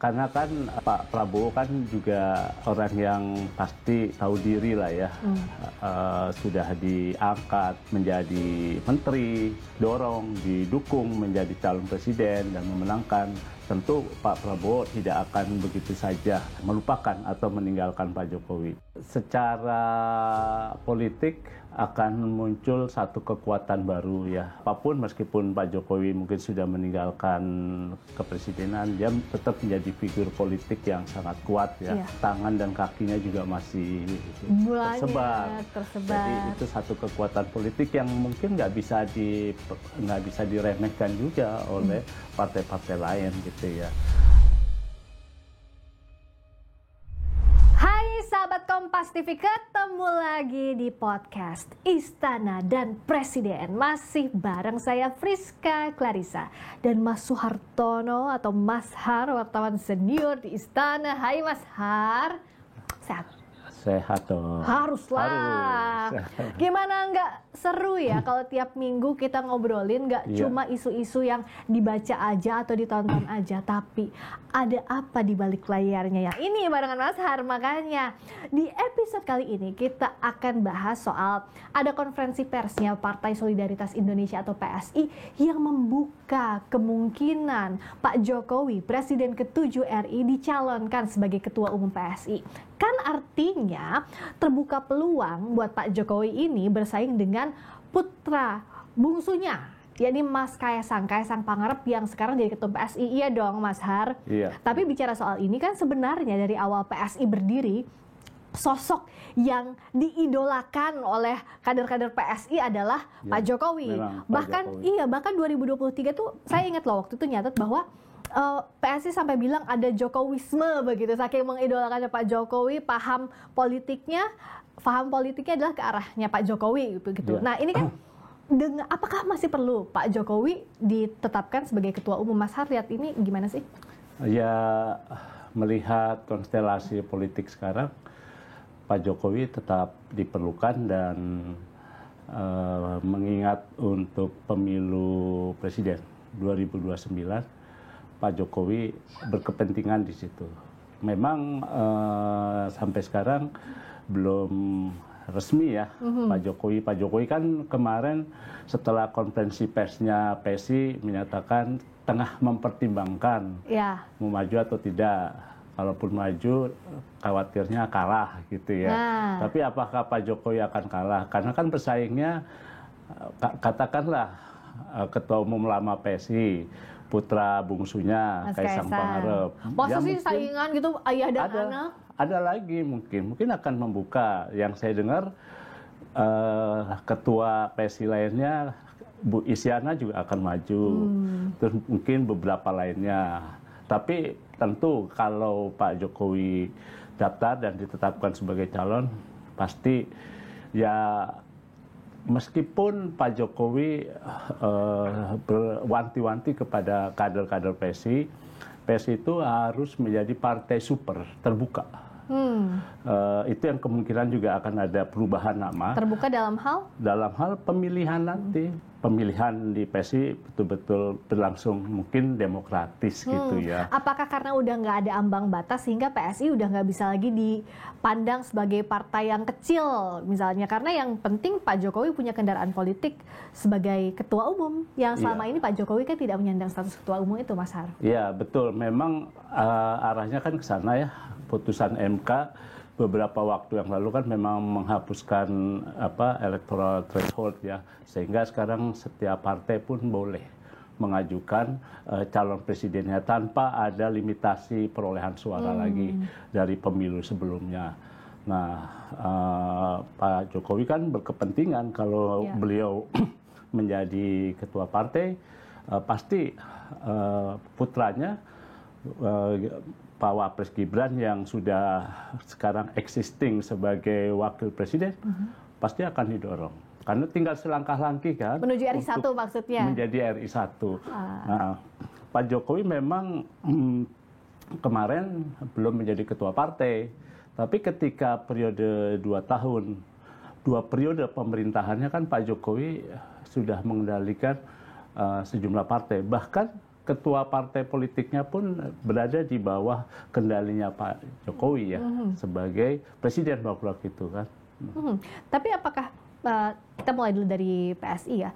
karena kan Pak Prabowo kan juga orang yang pasti tahu diri lah ya. Sudah diangkat menjadi menteri, dorong, didukung menjadi calon presiden dan memenangkan. Tentu Pak Prabowo tidak akan begitu saja melupakan atau meninggalkan Pak Jokowi. Secara politik akan muncul satu kekuatan baru ya. Apapun meskipun Pak Jokowi mungkin sudah meninggalkan kepresidenan, dia tetap menjadi figur politik yang sangat kuat ya. Tangan dan kakinya juga masih tersebar. Jadi itu satu kekuatan politik yang mungkin nggak bisa diremehkan juga oleh partai-partai lain gitu ya. Sahabat Kompas TV, ketemu lagi di podcast Istana dan Presiden. Masih bareng saya Friska Clarissa dan Mas Suhartono atau Mas Har, wartawan senior di Istana. Hai Mas Har, sehat? Sehat dong. Haruslah. Gimana nggak seru ya kalau tiap minggu kita ngobrolin nggak cuma isu-isu yang dibaca aja atau ditonton aja, tapi ada apa di balik layarnya ya. Ini barengan Mas Har, makanya di episode kali ini kita akan bahas soal ada konferensi persnya Partai Solidaritas Indonesia atau PSI yang membuka kemungkinan Pak Jokowi, Presiden ke-7 RI, dicalonkan sebagai Ketua Umum PSI. Kan artinya terbuka peluang buat Pak Jokowi ini bersaing dengan putra bungsunya, yakni Mas Kaesang Pangarep yang sekarang jadi ketua PSI. Iya dong Mas Har. Iya. Tapi bicara soal ini kan sebenarnya dari awal PSI berdiri, sosok yang diidolakan oleh kader-kader PSI adalah Pak Jokowi. Bahkan Jokowi. Bahkan 2023 tuh saya ingat loh waktu itu nyatet bahwa PSI sampai bilang ada Jokowisme begitu, saking mengidolakannya Pak Jokowi, paham politiknya adalah ke arahnya Pak Jokowi begitu. Nah ini kan apakah masih perlu Pak Jokowi ditetapkan sebagai Ketua Umum? Mas Har, lihat ini gimana sih? Ya, melihat konstelasi politik sekarang, Pak Jokowi tetap diperlukan dan mengingat untuk pemilu presiden 2029, Pak Jokowi berkepentingan di situ. Memang sampai sekarang belum resmi ya Pak Jokowi kan kemarin setelah konferensi persnya PSI menyatakan tengah mempertimbangkan mau maju atau tidak. Kalaupun maju, khawatirnya kalah gitu ya. Tapi apakah Pak Jokowi akan kalah? Karena kan pesaingnya katakanlah Ketua Umum lama PSI, putra bungsunya Kaesang Pangarep. Masa sih saingan gitu ayah dan anak? Ada lagi mungkin akan membuka. Yang saya dengar ketua PSI lainnya Bu Isyana juga akan maju. Terus mungkin beberapa lainnya. Tapi tentu kalau Pak Jokowi daftar dan ditetapkan sebagai calon, pasti ya meskipun Pak Jokowi berwanti-wanti kepada kader-kader PSI itu harus menjadi partai super terbuka. Itu yang kemungkinan juga akan ada perubahan nama. Terbuka dalam hal? Dalam hal pemilihan nanti. Pemilihan di PSI betul-betul berlangsung mungkin demokratis gitu ya. Apakah karena udah nggak ada ambang batas sehingga PSI udah nggak bisa lagi dipandang sebagai partai yang kecil misalnya? Karena yang penting Pak Jokowi punya kendaraan politik sebagai ketua umum yang selama ini Pak Jokowi kan tidak menyandang status ketua umum itu, Mas Har. Iya betul, memang arahnya kan ke sana ya. Putusan MK beberapa waktu yang lalu kan memang menghapuskan electoral threshold ya, sehingga sekarang setiap partai pun boleh mengajukan calon presidennya tanpa ada limitasi perolehan suara lagi dari pemilu sebelumnya. Nah, Pak Jokowi kan berkepentingan kalau beliau menjadi ketua partai, pasti putranya Pak Wapres Gibran yang sudah sekarang existing sebagai wakil presiden pasti akan didorong. Karena tinggal selangkah-langkah kan. Menuju RI 1 maksudnya? Menjadi RI 1. Nah, Pak Jokowi memang kemarin belum menjadi ketua partai. Tapi ketika periode 2 tahun, 2 periode pemerintahannya kan Pak Jokowi sudah mengendalikan sejumlah partai. Bahkan ketua partai politiknya pun berada di bawah kendalinya Pak Jokowi ya, sebagai presiden waktu itu kan. Tapi apakah kita mulai dulu dari PSI ya,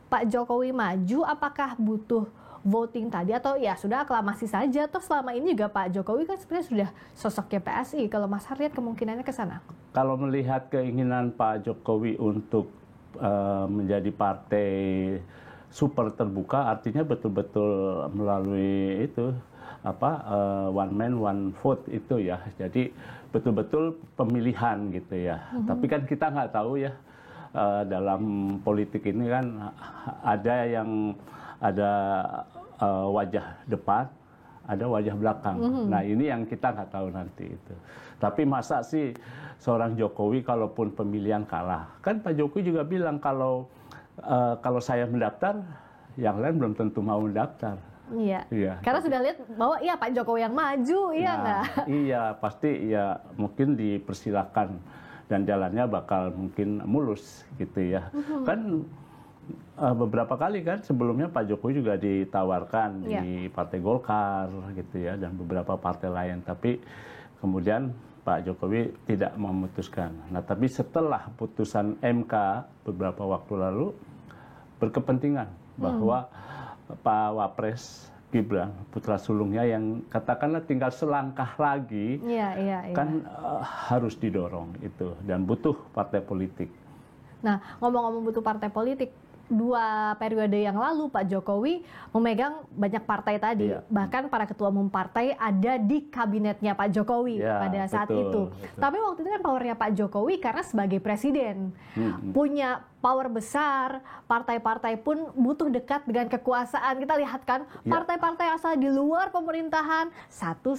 Pak Jokowi maju, apakah butuh voting tadi atau ya sudah aklamasi saja? Atau selama ini juga Pak Jokowi kan sebenarnya sudah sosoknya PSI. Kalau Mas Har lihat kemungkinannya ke sana? Kalau melihat keinginan Pak Jokowi untuk menjadi partai super terbuka, artinya betul-betul melalui itu one man one vote itu ya. Jadi betul-betul pemilihan gitu ya. Tapi kan kita nggak tahu ya, dalam politik ini kan ada wajah depan, ada wajah belakang. Nah ini yang kita nggak tahu nanti itu. Tapi masa sih seorang Jokowi kalaupun pemilihan kalah, kan Pak Jokowi juga bilang kalau saya mendaftar, yang lain belum tentu mau mendaftar. Iya. Karena sudah lihat bahwa iya Pak Jokowi yang maju, iya nggak? Iya, pasti ya mungkin dipersilakan dan jalannya bakal mungkin mulus gitu ya. Kan beberapa kali kan sebelumnya Pak Jokowi juga ditawarkan di Partai Golkar gitu ya dan beberapa partai lain, tapi kemudian Pak Jokowi tidak memutuskan. Nah, tapi setelah putusan MK beberapa waktu lalu berkepentingan bahwa Pak Wapres Gibran putra sulungnya yang katakanlah tinggal selangkah lagi, kan harus didorong itu dan butuh partai politik. Nah, ngomong-ngomong butuh partai politik, 2 periode yang lalu Pak Jokowi memegang banyak partai tadi, bahkan para ketua umum partai ada di kabinetnya Pak Jokowi pada saat itu. Tapi waktu itu kan powernya Pak Jokowi karena sebagai presiden punya power besar, partai-partai pun butuh dekat dengan kekuasaan. Kita lihat kan partai-partai asal di luar pemerintahan satu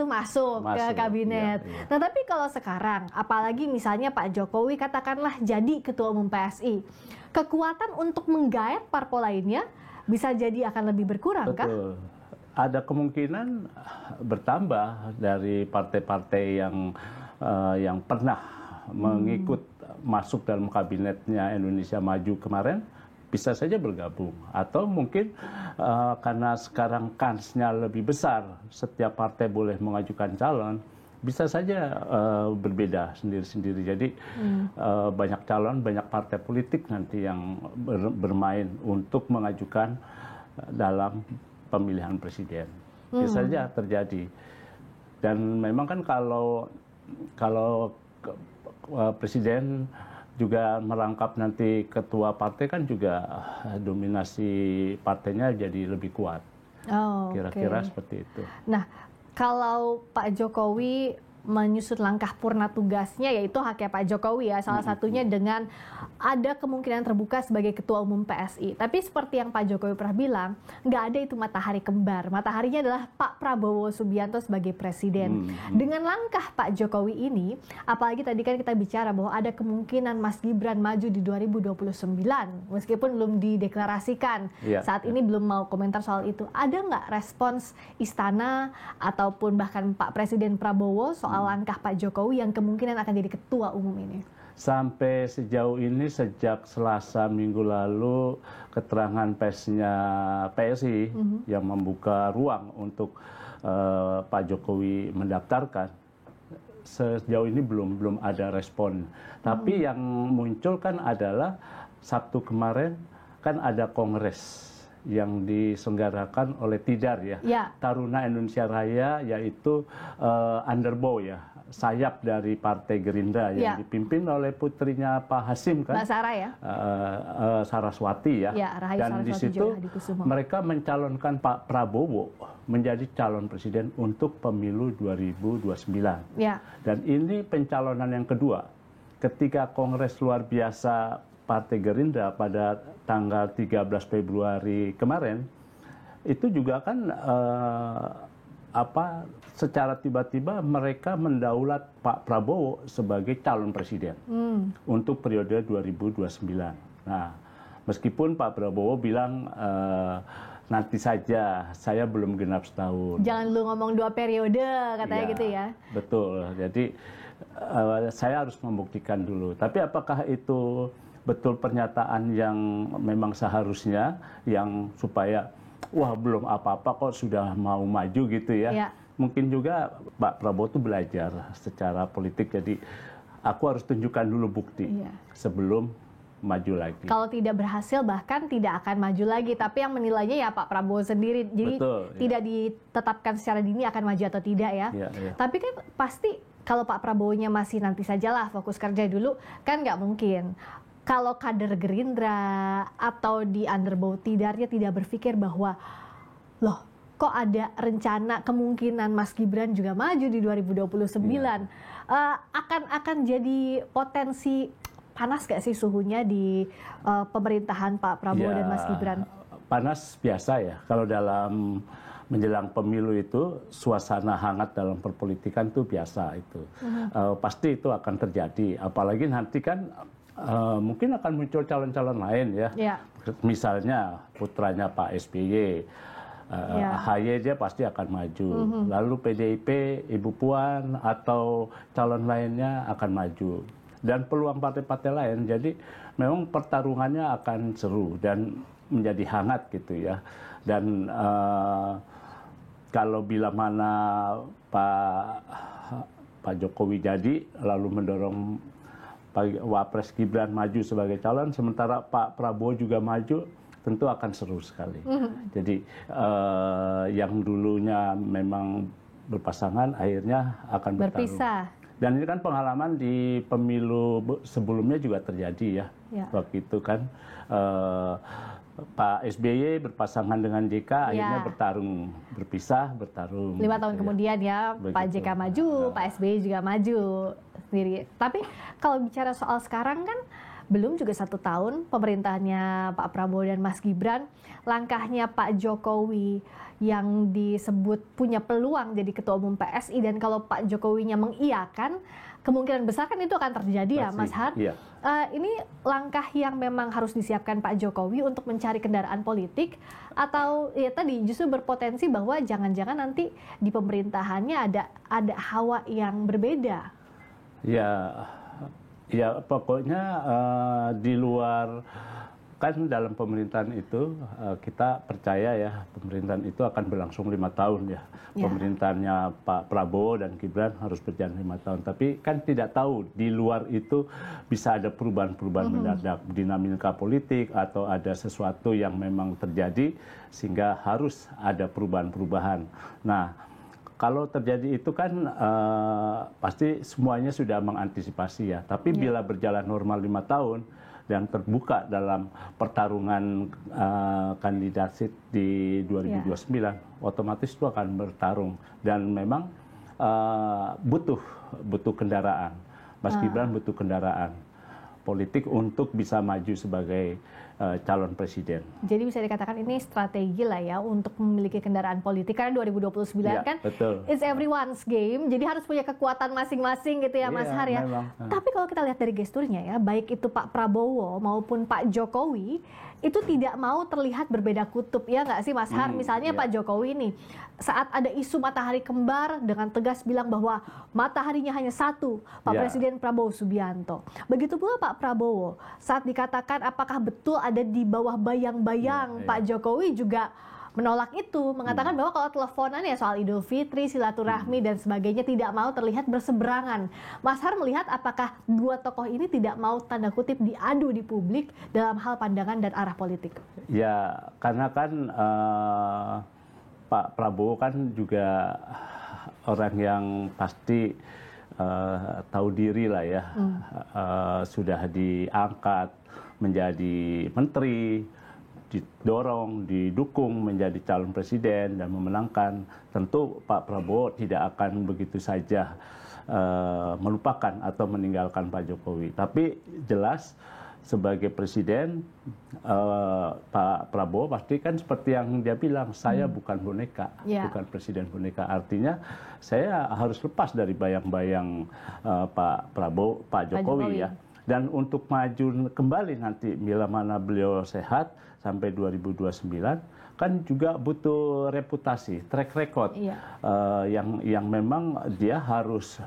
masuk ke kabinet. Nah tapi kalau sekarang, apalagi misalnya Pak Jokowi katakanlah jadi ketua umum PSI, kekuatan untuk menggait parpol lainnya bisa jadi akan lebih berkurang, kah? Betul. Ada kemungkinan bertambah dari partai-partai yang pernah mengikut masuk dalam kabinetnya Indonesia Maju kemarin, bisa saja bergabung. Atau mungkin karena sekarang kansnya lebih besar, setiap partai boleh mengajukan calon, bisa saja berbeda sendiri-sendiri. Jadi banyak calon, banyak partai politik nanti yang bermain untuk mengajukan dalam pemilihan presiden. Bisa saja terjadi. Dan memang kan kalau presiden juga merangkap nanti ketua partai kan juga dominasi partainya jadi lebih kuat. Kira-kira seperti itu. Nah, kalau Pak Jokowi menyusut langkah purna tugasnya, yaitu haknya Pak Jokowi ya, salah satunya dengan ada kemungkinan terbuka sebagai ketua umum PSI. Tapi seperti yang Pak Jokowi pernah bilang, nggak ada itu matahari kembar. Mataharinya adalah Pak Prabowo Subianto sebagai presiden. Dengan langkah Pak Jokowi ini, apalagi tadi kan kita bicara bahwa ada kemungkinan Mas Gibran maju di 2029, meskipun belum dideklarasikan. Saat ini belum mau komentar soal itu. Ada nggak respons istana ataupun bahkan Pak Presiden Prabowo soal langkah Pak Jokowi yang kemungkinan akan jadi ketua umum ini? Sampai sejauh ini, sejak Selasa minggu lalu, keterangan persnya PSI yang membuka ruang untuk Pak Jokowi mendaftarkan, sejauh ini belum ada respon. Tapi yang muncul kan adalah Sabtu kemarin kan ada kongres yang diselenggarakan oleh Tidar ya, Taruna Indonesia Raya, yaitu underbow ya, sayap dari Partai Gerindra yang dipimpin oleh putrinya Pak Hasim kan, Mbak Sarah ya, Saraswati ya, dan di situ mereka mencalonkan Pak Prabowo menjadi calon presiden untuk pemilu 2029. Dan ini pencalonan yang kedua ketika Kongres luar biasa Partai Gerindra pada tanggal 13 Februari kemarin, itu juga kan secara tiba-tiba mereka mendaulat Pak Prabowo sebagai calon presiden untuk periode 2029. Nah, meskipun Pak Prabowo bilang nanti saja, saya belum genap setahun. Jangan lu ngomong 2 periode, katanya gitu ya. Betul, jadi saya harus membuktikan dulu. Tapi apakah itu betul pernyataan yang memang seharusnya, yang supaya wah belum apa-apa kok sudah mau maju gitu ya. Ya. Mungkin juga Pak Prabowo tuh belajar secara politik, jadi aku harus tunjukkan dulu bukti sebelum maju lagi. Kalau tidak berhasil bahkan tidak akan maju lagi, tapi yang menilainya ya Pak Prabowo sendiri. Jadi tidak ditetapkan secara dini akan maju atau tidak ya. Tapi kan pasti kalau Pak Prabowo-nya masih nanti sajalah fokus kerja dulu, kan nggak mungkin. Kalau kader Gerindra atau di underbouh Tidarnya tidak berpikir bahwa loh kok ada rencana kemungkinan Mas Gibran juga maju di 2029, akan jadi potensi panas gak sih suhunya di pemerintahan Pak Prabowo dan Mas Gibran? Panas biasa ya, kalau dalam menjelang pemilu itu suasana hangat dalam perpolitikan itu biasa itu. Pasti itu akan terjadi, apalagi nanti kan mungkin akan muncul calon-calon lain ya. Misalnya putranya Pak SBY, AHY dia pasti akan maju. Lalu PDIP, Ibu Puan atau calon lainnya akan maju. Dan peluang partai-partai lain. Jadi memang pertarungannya akan seru dan menjadi hangat gitu ya. Dan kalau bila mana Pak Jokowi jadi lalu mendorong Wapres Gibran maju sebagai calon, sementara Pak Prabowo juga maju, tentu akan seru sekali. Jadi yang dulunya memang berpasangan akhirnya akan berpisah. Dan ini kan pengalaman di pemilu sebelumnya juga terjadi ya. Waktu itu kan Pak SBY berpasangan dengan JK, akhirnya bertarung. 5 tahun kemudian ya, begitu. Pak JK maju, Pak SBY juga maju sendiri. Tapi kalau bicara soal sekarang kan, belum juga 1 tahun pemerintahannya Pak Prabowo dan Mas Gibran, langkahnya Pak Jokowi yang disebut punya peluang jadi ketua umum PSI, dan kalau Pak Jokowinya mengiyakan, kemungkinan besar kan itu akan terjadi ya Mas Har. Ini langkah yang memang harus disiapkan Pak Jokowi untuk mencari kendaraan politik, atau ya tadi justru berpotensi bahwa jangan-jangan nanti di pemerintahannya ada hawa yang berbeda. Ya pokoknya di luar, kan dalam pemerintahan itu kita percaya ya pemerintahan itu akan berlangsung 5 tahun ya. Pemerintahannya Pak Prabowo dan Gibran harus berjalan 5 tahun. Tapi kan tidak tahu di luar itu bisa ada perubahan-perubahan mendadak, dinamika politik atau ada sesuatu yang memang terjadi sehingga harus ada perubahan-perubahan. Nah, kalau terjadi itu kan pasti semuanya sudah mengantisipasi ya. Tapi bila berjalan normal 5 tahun dan terbuka dalam pertarungan kandidat di 2029, otomatis itu akan bertarung. Dan memang butuh kendaraan. Mas Gibran butuh kendaraan politik untuk bisa maju sebagai calon presiden. Jadi bisa dikatakan ini strategi lah ya untuk memiliki kendaraan politik, karena 2029 kan betul. It's everyone's game, jadi harus punya kekuatan masing-masing gitu ya Mas Har ya. Tapi kalau kita lihat dari gesturnya ya, baik itu Pak Prabowo maupun Pak Jokowi itu tidak mau terlihat berbeda kutub, ya nggak sih Mas Har? Misalnya Pak Jokowi nih, saat ada isu matahari kembar dengan tegas bilang bahwa mataharinya hanya satu, Pak Presiden Prabowo Subianto. Begitu pula Pak Prabowo, saat dikatakan apakah betul ada di bawah bayang-bayang, Pak Jokowi juga menolak itu, mengatakan bahwa kalau teleponan ya soal Idul Fitri, silaturahmi dan sebagainya tidak mau terlihat berseberangan. Mas Har melihat apakah dua tokoh ini tidak mau tanda kutip diadu di publik dalam hal pandangan dan arah politik? Ya, karena kan Pak Prabowo kan juga orang yang pasti tahu diri lah ya, sudah diangkat menjadi menteri, didorong, didukung menjadi calon presiden dan memenangkan. Tentu Pak Prabowo tidak akan begitu saja melupakan atau meninggalkan Pak Jokowi. Tapi jelas sebagai presiden, Pak Prabowo pasti kan seperti yang dia bilang, saya bukan boneka, bukan presiden boneka. Artinya saya harus lepas dari bayang-bayang Pak Jokowi ya. Dan untuk maju kembali nanti bila mana beliau sehat sampai 2029, kan juga butuh reputasi, track record yang memang dia harus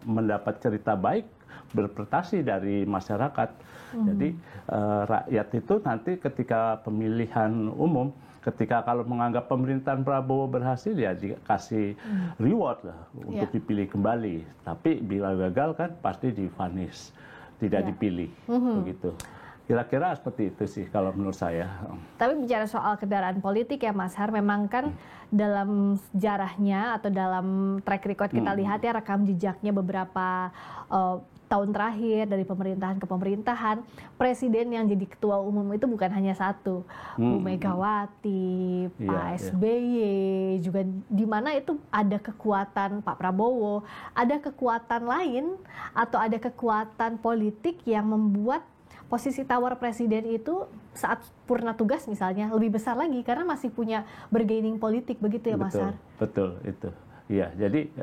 mendapat cerita baik, berprestasi dari masyarakat. Jadi rakyat itu nanti ketika pemilihan umum ketika kalau menganggap pemerintahan Prabowo berhasil ya dikasih reward lah untuk dipilih kembali. Tapi bila gagal kan pasti divonis, tidak dipilih, begitu. Kira-kira seperti itu sih kalau menurut saya. Tapi bicara soal kendaraan politik ya Mas Har, memang kan dalam sejarahnya atau dalam track record kita lihat ya rekam jejaknya beberapa tahun terakhir dari pemerintahan ke pemerintahan, presiden yang jadi ketua umum itu bukan hanya satu, Bu Megawati, Pak SBY, juga di mana itu ada kekuatan Pak Prabowo, ada kekuatan lain atau ada kekuatan politik yang membuat posisi tawar presiden itu saat purna tugas misalnya lebih besar lagi karena masih punya bargaining politik, begitu ya Mas Har? Betul, itu. Iya, jadi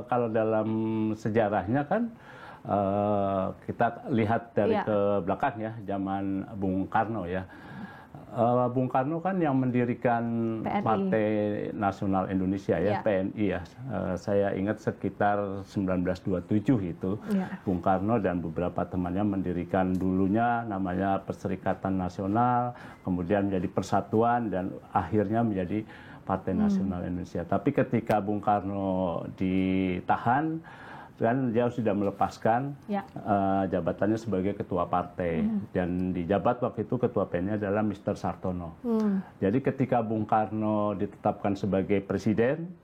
kalau dalam sejarahnya kan kita lihat dari ke belakang ya, zaman Bung Karno ya. Bung Karno kan yang mendirikan PNI. Partai Nasional Indonesia ya, PNI ya. Saya ingat sekitar 1927 itu, Bung Karno dan beberapa temannya mendirikan dulunya namanya Perserikatan Nasional, kemudian menjadi Persatuan dan akhirnya menjadi Partai Nasional Indonesia. Tapi ketika Bung Karno ditahan, kan dia sudah melepaskan jabatannya sebagai ketua partai dan dijabat waktu itu ketua PNI adalah Mr. Sartono. Jadi ketika Bung Karno ditetapkan sebagai presiden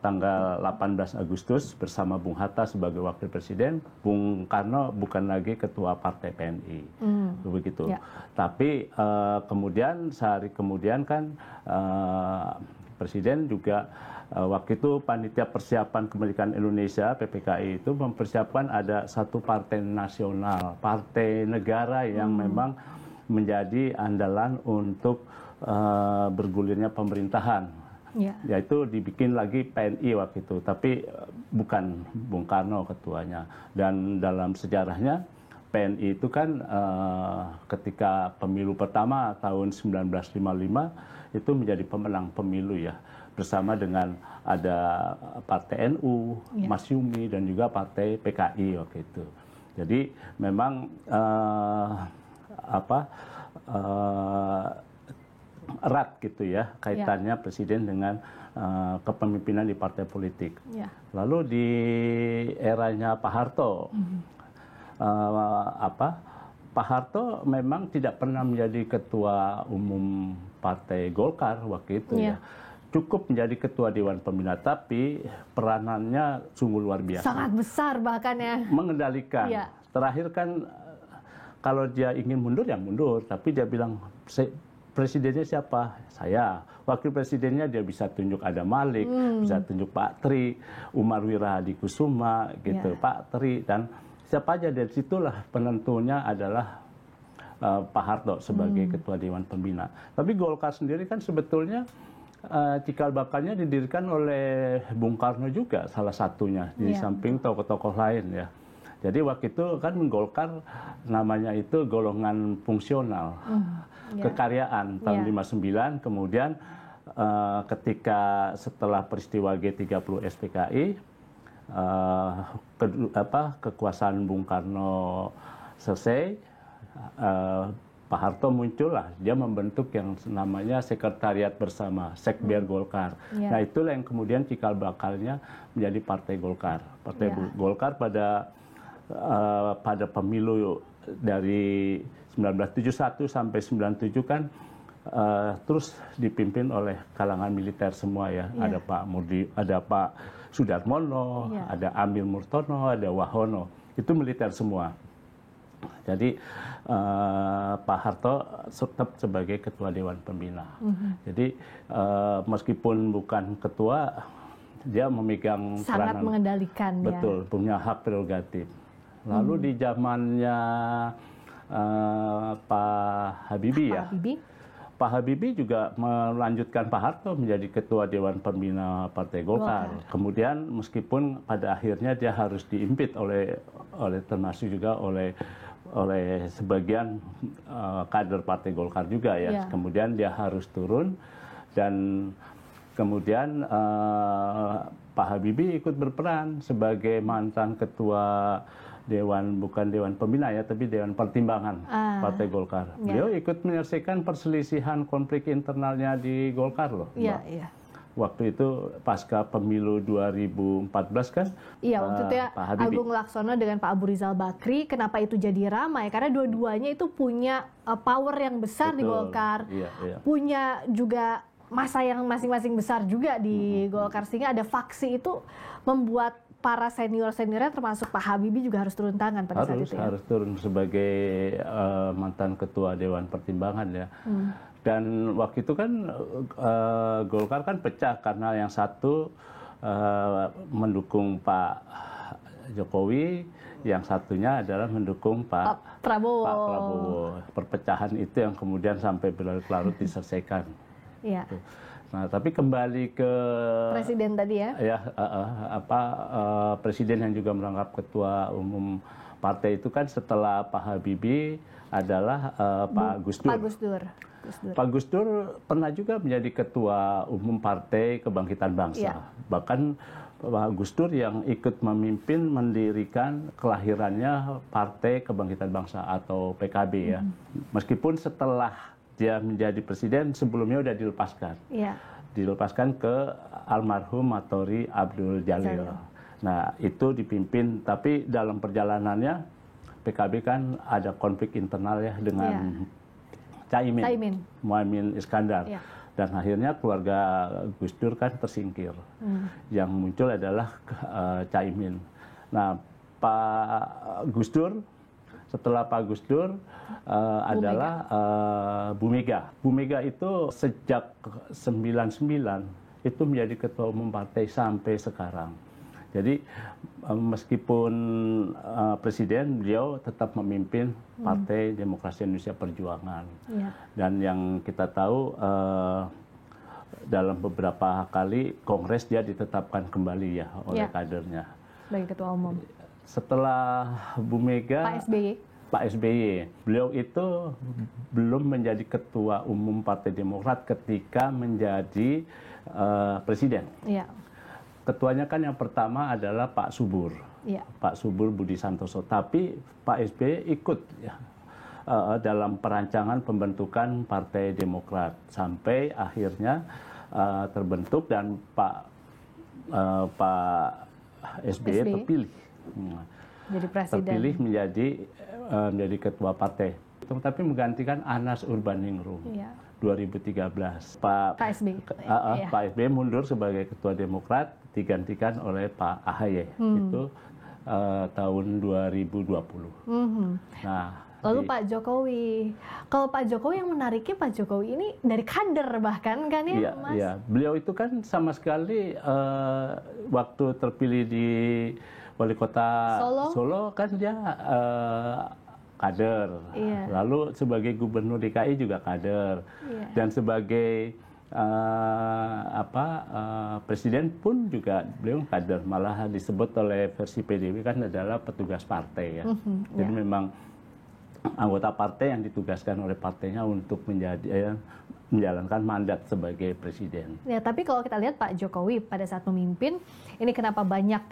tanggal 18 Agustus bersama Bung Hatta sebagai wakil presiden, Bung Karno bukan lagi ketua partai PNI, begitu. Tapi kemudian sehari kemudian kan presiden juga waktu itu panitia persiapan kemerdekaan Indonesia PPKI itu mempersiapkan ada satu partai nasional, partai negara yang memang menjadi andalan untuk bergulirnya pemerintahan. Yaitu dibikin lagi PNI waktu itu, tapi bukan Bung Karno ketuanya. Dan dalam sejarahnya PNI itu kan ketika pemilu pertama tahun 1955 itu menjadi pemenang pemilu ya, bersama dengan ada Partai NU, Mas Yumi, dan juga Partai PKI waktu itu. Jadi memang erat gitu ya kaitannya presiden dengan kepemimpinan di partai politik. Lalu di eranya Pak Harto, Pak Harto memang tidak pernah menjadi ketua umum Partai Golkar waktu itu ya. Cukup menjadi ketua Dewan Pembina, tapi peranannya sungguh luar biasa. Sangat besar bahkan ya. Mengendalikan. Terakhir kan kalau dia ingin mundur ya mundur, tapi dia bilang presidennya siapa? Saya. Wakil presidennya dia bisa tunjuk ada Malik, bisa tunjuk Pak Tri, Umar Wirahadikusuma gitu, Pak Tri, dan siapa aja. Dari situlah penentunya adalah Pak Harto sebagai ketua Dewan Pembina. Tapi Golkar sendiri kan sebetulnya cikal bakalnya didirikan oleh Bung Karno juga salah satunya, di samping tokoh-tokoh lain ya. Jadi waktu itu kan Golkar namanya itu golongan fungsional, kekaryaan tahun 59, kemudian ketika setelah peristiwa G30 SPKI, kekuasaan Bung Karno selesai, Pak Harto muncul lah, dia membentuk yang namanya Sekretariat Bersama, Sekber Golkar. Nah itulah yang kemudian cikal bakalnya menjadi Partai Golkar. Partai Golkar pada pemilu dari 1971 sampai 97 kan terus dipimpin oleh kalangan militer semua ya. Ada Pak Murdi, ada Pak Sudarmono, ada Amir Murtono, ada Wahono. Itu militer semua. Jadi Pak Harto tetap sebagai ketua Dewan Pembina. Jadi meskipun bukan ketua, dia memegang sangat mengendalikan. Betul, punya hak prerogatif. Lalu di zamannya Pak Habibie ya. Pak Habibie juga melanjutkan Pak Harto menjadi ketua Dewan Pembina Partai Golkar. Kemudian meskipun pada akhirnya dia harus diimpit oleh termasuk juga oleh sebagian kader Partai Golkar juga ya. Kemudian dia harus turun dan kemudian Pak Habibie ikut berperan sebagai mantan ketua bukan Dewan Pembina ya, tapi Dewan Pertimbangan Partai Golkar. Beliau ikut menyelesaikan perselisihan konflik internalnya di Golkar loh, Mbak. Waktu itu pasca pemilu 2014 kan? Iya, waktu itu ya Agung Laksono dengan Pak Abu Rizal Bakri. Kenapa itu jadi ramai? Karena dua-duanya itu punya power yang besar di Golkar. Punya juga masa yang masing-masing besar juga di Golkar. Sehingga ada faksi itu membuat para senior-seniornya termasuk Pak Habibie juga harus turun tangan pada saat itu ya? Harus turun sebagai mantan ketua Dewan Pertimbangan ya. Dan waktu itu kan Golkar kan pecah karena yang satu mendukung Pak Jokowi, yang satunya adalah mendukung Pak Prabowo. Perpecahan itu yang kemudian sampai berlarut-larut diselesaikan. Iya. Nah, tapi kembali ke presiden tadi ya. Ya, presiden yang juga merangkap ketua umum partai itu kan setelah Pak Habibie adalah Pak Gus Dur. Pak Gus Dur pernah juga menjadi ketua umum Partai Kebangkitan Bangsa. Bahkan Pak Gus Dur yang ikut memimpin mendirikan kelahirannya Partai Kebangkitan Bangsa atau PKB ya. Meskipun setelah dia menjadi presiden, sebelumnya sudah dilepaskan. Dilepaskan ke almarhum Matori Abdul Jalil. Nah, itu dipimpin, tapi dalam perjalanannya PKB kan ada konflik internal ya dengan Caimin, Muhaimin Iskandar. Dan akhirnya keluarga Gus Dur kan tersingkir. Yang muncul adalah Caimin. Nah, Pak Gus Dur, setelah Pak Gus Dur adalah Bu Mega. Bu Mega itu sejak 99 itu menjadi ketua umum partai sampai sekarang. Jadi meskipun presiden, beliau tetap memimpin Partai Demokrasi Indonesia Perjuangan. Dan yang kita tahu dalam beberapa kali kongres dia ditetapkan kembali ya oleh kadernya. Sebagai ketua umum. Setelah Bu Mega, Pak SBY, beliau itu belum menjadi ketua umum Partai Demokrat ketika menjadi presiden. Ketuanya kan yang pertama adalah Pak Subur, Pak Subur Budi Santoso. Tapi Pak SBY ikut ya, dalam perancangan pembentukan Partai Demokrat sampai akhirnya terbentuk dan Pak SBY terpilih. Jadi presiden. Terpilih menjadi ketua partai. Tapi menggantikan Anas Urbaningrum. 2013. Pak SBY mundur sebagai ketua Demokrat, digantikan oleh Pak AHY. Itu tahun 2020. Nah, lalu Pak Jokowi. Kalau Pak Jokowi, yang menariknya Pak Jokowi ini dari kader bahkan kan ya, Mas? Iya, beliau itu kan sama sekali waktu terpilih di wali kota Solo kan dia kader. Lalu sebagai gubernur DKI juga kader. Dan sebagai presiden pun juga beliau kader. Malah disebut oleh versi PDIP kan adalah petugas partai ya. Jadi memang anggota partai yang ditugaskan oleh partainya untuk menjalankan mandat sebagai presiden. Ya, tapi kalau kita lihat Pak Jokowi pada saat memimpin, ini kenapa banyak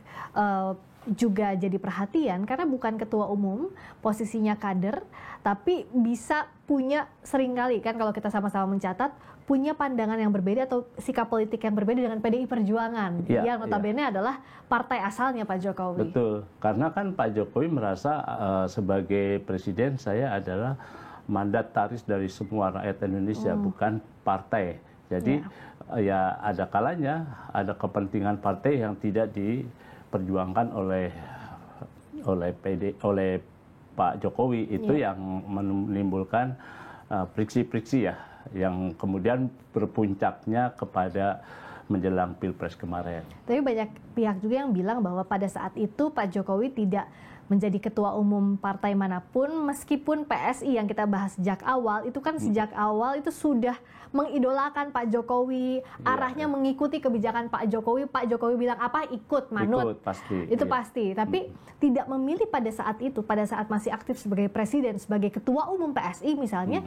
juga jadi perhatian, karena bukan ketua umum, posisinya kader, tapi bisa punya seringkali kan kalau kita sama-sama mencatat, punya pandangan yang berbeda atau sikap politik yang berbeda dengan PDI Perjuangan, yang notabene adalah partai asalnya Pak Jokowi. Betul, karena kan Pak Jokowi merasa sebagai presiden saya adalah mandataris dari semua rakyat Indonesia, bukan partai. Jadi ya ada kalanya ada kepentingan partai yang tidak diperjuangkan oleh Pak Jokowi, itu yang menimbulkan friksi-friksi ya, yang kemudian berpuncaknya kepada menjelang Pilpres kemarin. Tapi banyak pihak juga yang bilang bahwa pada saat itu Pak Jokowi tidak menjadi ketua umum partai manapun, meskipun PSI yang kita bahas sejak awal, itu kan sejak awal itu sudah mengidolakan Pak Jokowi, arahnya mengikuti kebijakan Pak Jokowi bilang apa, ikut, manut. Ikut, pasti. Itu pasti, tapi tidak memilih pada saat itu, pada saat masih aktif sebagai presiden, sebagai ketua umum PSI misalnya,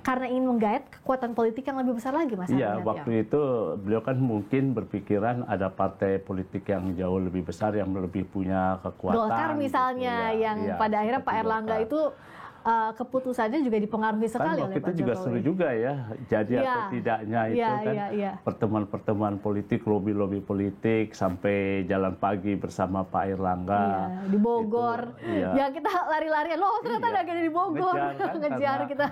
karena ingin menggait kekuatan politik yang lebih besar lagi, Mas. Iya, waktu itu beliau kan mungkin berpikiran ada partai politik yang jauh lebih besar, yang lebih punya kekuatan. Golkar misalnya awalnya yang pada akhirnya Pak Erlangga itu keputusannya juga dipengaruhi sekali oleh Pak Jokowi. Itu juga seru juga ya, jadi atau tidaknya itu kan pertemuan-pertemuan politik, lobby-lobby politik sampai jalan pagi bersama Pak Erlangga. Di Bogor, ya kita lari-larian, loh ternyata ada di Bogor, ngejar kita.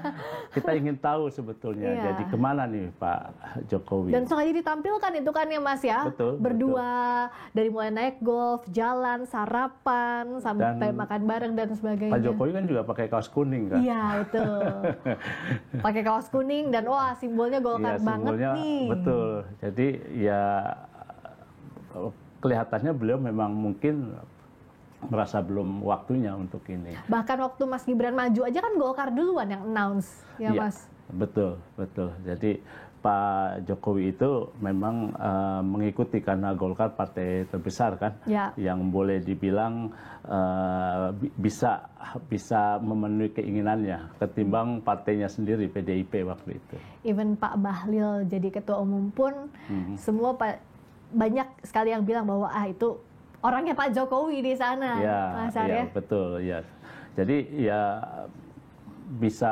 Kita ingin tahu sebetulnya, jadi kemana nih Pak Jokowi. Dan sengaja ditampilkan itu kan ya Mas ya, berdua dari mulai naik golf, jalan, sarapan, sampai makan bareng dan sebagainya. Pak Jokowi kan juga pakai kaos kuning kan? Iya betul. Pakai kaos kuning dan wah simbolnya Golkar banget nih. Betul. Jadi ya kelihatannya beliau memang mungkin merasa belum waktunya untuk ini. Bahkan waktu Mas Gibran maju aja kan Golkar duluan yang announce ya Mas. Betul, betul. Jadi Pak Jokowi itu memang mengikuti karena Golkar partai terbesar kan, yang boleh dibilang bisa memenuhi keinginannya ketimbang partainya sendiri PDIP waktu itu. Even Pak Bahlil jadi ketua umum pun semua banyak sekali yang bilang bahwa itu orangnya Pak Jokowi di sana, Mas Arya. Betul ya. Jadi ya bisa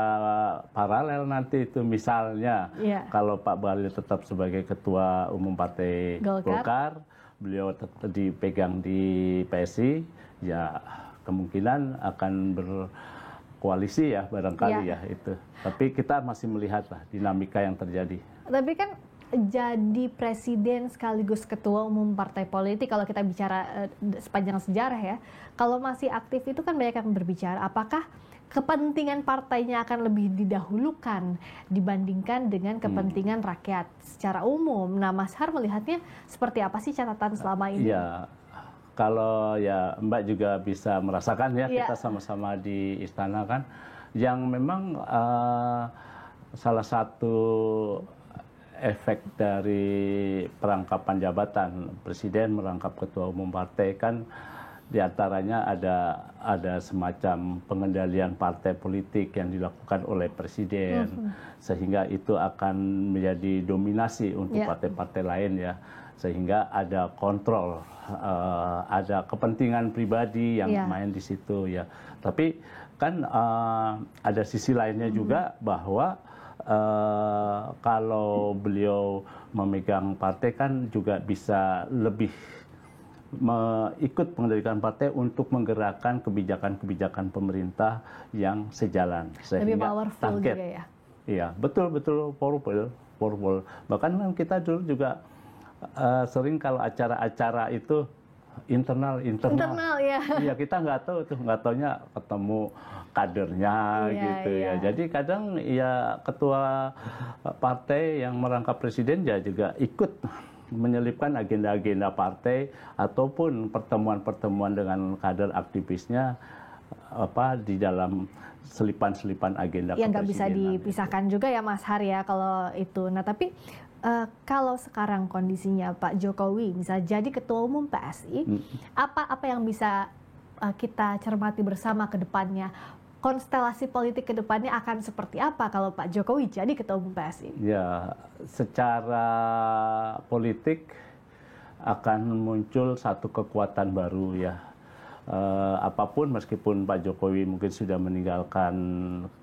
paralel nanti itu misalnya kalau Pak Bahlil tetap sebagai ketua umum partai Golkar, beliau tetap dipegang di PSI, ya kemungkinan akan berkoalisi ya barangkali ya itu. Tapi kita masih melihat lah dinamika yang terjadi. Tapi kan jadi presiden sekaligus ketua umum partai politik kalau kita bicara sepanjang sejarah ya, kalau masih aktif itu kan banyak yang berbicara apakah kepentingan partainya akan lebih didahulukan dibandingkan dengan kepentingan rakyat secara umum. Nah, Mas Har melihatnya seperti apa sih catatan selama ini? Ya, kalau ya Mbak juga bisa merasakan ya, kita sama-sama di istana kan, yang memang salah satu efek dari perangkapan jabatan presiden merangkap ketua umum partai kan diantaranya ada semacam pengendalian partai politik yang dilakukan oleh presiden, sehingga itu akan menjadi dominasi untuk partai-partai lain ya, sehingga ada kontrol, ada kepentingan pribadi yang main di situ ya. Tapi kan ada sisi lainnya juga bahwa kalau beliau memegang partai kan juga bisa lebih ikut mengendalikan partai untuk menggerakkan kebijakan-kebijakan pemerintah yang sejalan, sehingga lebih powerful juga ya. Iya, betul powerful. Bahkan kan kita dulu juga sering kalau acara-acara itu internal ya. Iya, kita nggak taunya ketemu kadernya gitu ya. Jadi kadang ya ketua partai yang merangkap presiden ya juga ikut menyelipkan agenda-agenda partai ataupun pertemuan-pertemuan dengan kader aktivisnya di dalam selipan-selipan agenda yang nggak bisa dipisahkan itu juga ya Mas Har ya kalau itu. Nah tapi kalau sekarang kondisinya Pak Jokowi bisa jadi ketua umum PSI, apa yang bisa kita cermati bersama ke depannya? Konstelasi politik ke depannya akan seperti apa kalau Pak Jokowi jadi ketua umum PSI? Ya, secara politik akan muncul satu kekuatan baru ya. Apapun meskipun Pak Jokowi mungkin sudah meninggalkan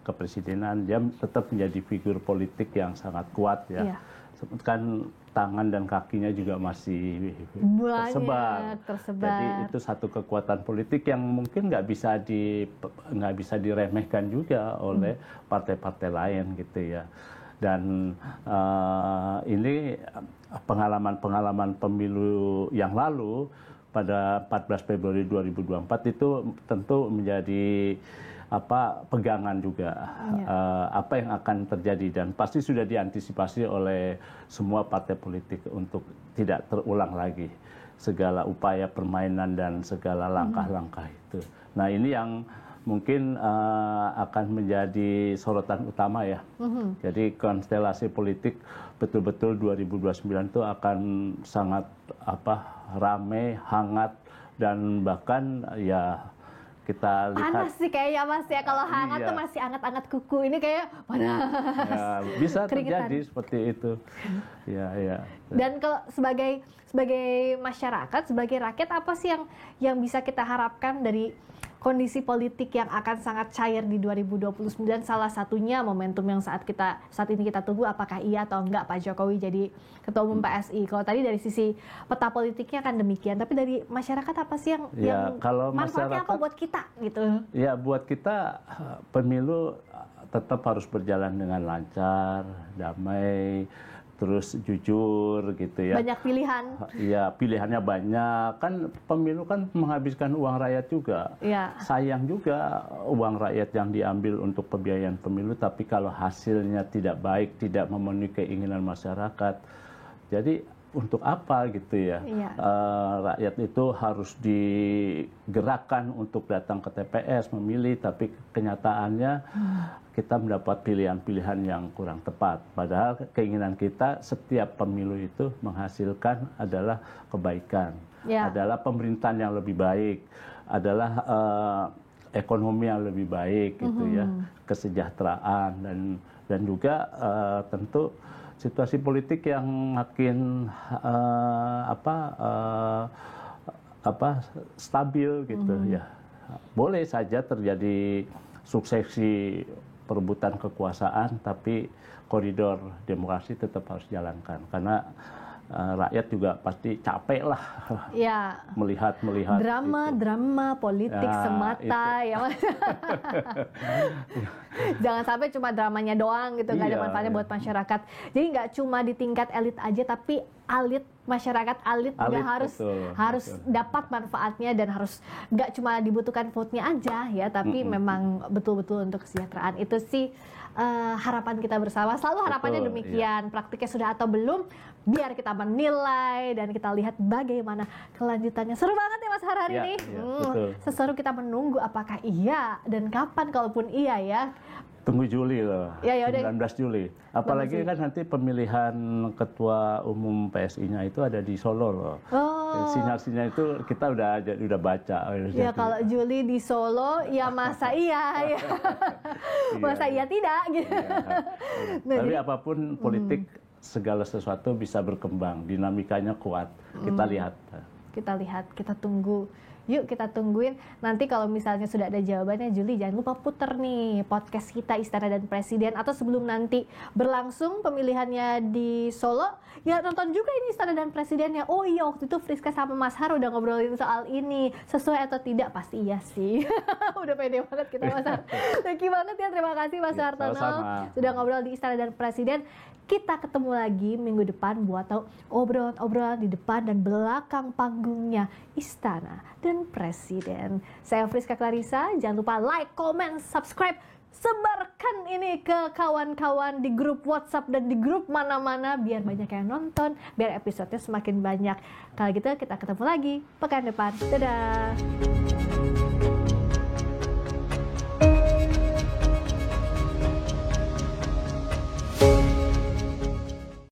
kepresidenan, dia tetap menjadi figur politik yang sangat kuat ya. Kan tangan dan kakinya juga masih tersebar. Jadi itu satu kekuatan politik yang mungkin nggak bisa diremehkan juga oleh partai-partai lain gitu ya. Dan ini pengalaman pemilu yang lalu pada 14 Februari 2024 itu tentu menjadi pegangan juga apa yang akan terjadi, dan pasti sudah diantisipasi oleh semua partai politik untuk tidak terulang lagi segala upaya permainan dan segala langkah-langkah itu. Nah ini yang mungkin akan menjadi sorotan utama ya. Jadi konstelasi politik betul-betul 2029 itu akan sangat ramai, hangat, dan bahkan ya kita lihat panas sih kayaknya Mas ya, kalau hangat tuh masih anget-anget kuku, ini kayak panas. Ya, bisa terjadi seperti itu. Ya. Dan kalau sebagai masyarakat, sebagai rakyat, apa sih yang bisa kita harapkan dari kondisi politik yang akan sangat cair di 2029, salah satunya momentum yang saat ini kita tunggu, apakah iya atau enggak Pak Jokowi jadi Ketua Umum PSI. Kalau tadi dari sisi peta politiknya kan demikian, tapi dari masyarakat apa sih yang kalau manfaatnya apa buat kita gitu? Ya, buat kita pemilu tetap harus berjalan dengan lancar, damai, terus jujur gitu ya. Banyak pilihan. Iya, pilihannya banyak. Kan pemilu kan menghabiskan uang rakyat juga. Ya. Sayang juga uang rakyat yang diambil untuk pembiayaan pemilu, tapi kalau hasilnya tidak baik, tidak memenuhi keinginan masyarakat, jadi untuk apa gitu ya? Iya. Rakyat itu harus digerakkan untuk datang ke TPS memilih, tapi kenyataannya kita mendapat pilihan-pilihan yang kurang tepat. Padahal keinginan kita setiap pemilu itu menghasilkan adalah kebaikan, adalah pemerintahan yang lebih baik, adalah ekonomi yang lebih baik gitu ya, kesejahteraan dan juga tentu situasi politik yang makin stabil gitu ya. Boleh saja terjadi suksesi perebutan kekuasaan, tapi koridor demokrasi tetap harus jalankan karena rakyat juga pasti capek lah ya. melihat drama politik semata ya Mas. Jangan sampai cuma dramanya doang gitu, nggak ada manfaatnya buat masyarakat. Jadi nggak cuma di tingkat elit aja, tapi masyarakat juga harus dapat manfaatnya dan harus nggak cuma dibutuhkan vote-nya aja ya, tapi memang betul-betul untuk kesejahteraan. Itu sih harapan kita bersama. Selalu harapannya demikian. Praktiknya sudah atau belum, biar kita menilai dan kita lihat bagaimana kelanjutannya. Seru banget ya Mas Har hari ini. Seseru kita menunggu apakah iya dan kapan kalaupun iya ya. Tunggu Juli loh, 19 Juli. Apalagi kan nanti pemilihan ketua umum PSI-nya itu ada di Solo loh. Sinyal-sinyal itu kita udah baca. Ya kalau Juli di Solo, ya masa iya ya. Masa iya tidak gitu. Tapi apapun politik, segala sesuatu bisa berkembang, dinamikanya kuat. Kita lihat. Kita tunggu. Yuk kita tungguin. Nanti kalau misalnya sudah ada jawabannya, Juli jangan lupa puter nih podcast kita Istana dan Presiden. Atau sebelum nanti berlangsung pemilihannya di Solo, ya nonton juga ini Istana dan Presidennya. Oh iya, waktu itu Friska sama Mas Har udah ngobrolin soal ini. Sesuai atau tidak? Pasti iya sih. Udah pede banget kita Mas Har. Thank you banget ya, terima kasih Mas Hartono sudah ngobrol di Istana dan Presiden. Kita ketemu lagi minggu depan buat tahu obrolan-obrolan di depan dan belakang panggungnya Istana dan Presiden. Saya Friska Clarissa, jangan lupa like, comment, subscribe, sebarkan ini ke kawan-kawan di grup WhatsApp dan di grup mana-mana biar banyak yang nonton, biar episodenya semakin banyak. Kalau gitu kita ketemu lagi pekan depan. Dadah.